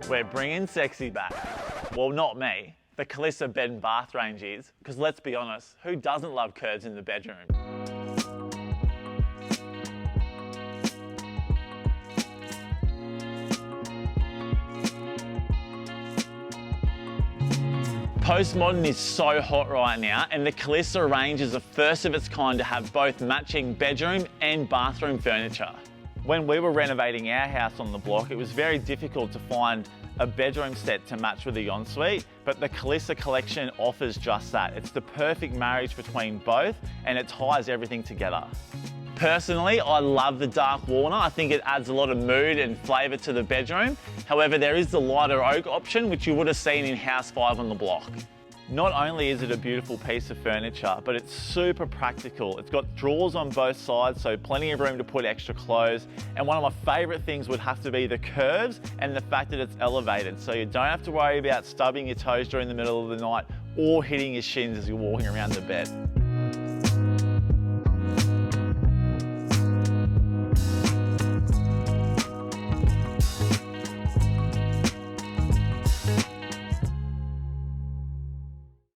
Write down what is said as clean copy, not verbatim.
We're bringing sexy back. Well, not me. The Calissa Bedroom Bathroom range is, because let's be honest, who doesn't love curves in the bedroom? Postmodern is so hot right now, and the Calissa range is the first of its kind to have both matching bedroom and bathroom furniture. When we were renovating our house on the block, it was very difficult to find a bedroom set to match with the ensuite, but the Calissa collection offers just that. It's the perfect marriage between both, and it ties everything together. Personally, I love the dark walnut. I think it adds a lot of mood and flavour to the bedroom. However, there is the lighter oak option, which you would have seen in House 5 on the block. Not only is it a beautiful piece of furniture, but it's super practical. It's got drawers on both sides, so plenty of room to put extra clothes. And one of my favourite things would have to be the curves and the fact that it's elevated, so you don't have to worry about stubbing your toes during the middle of the night or hitting your shins as you're walking around the bed.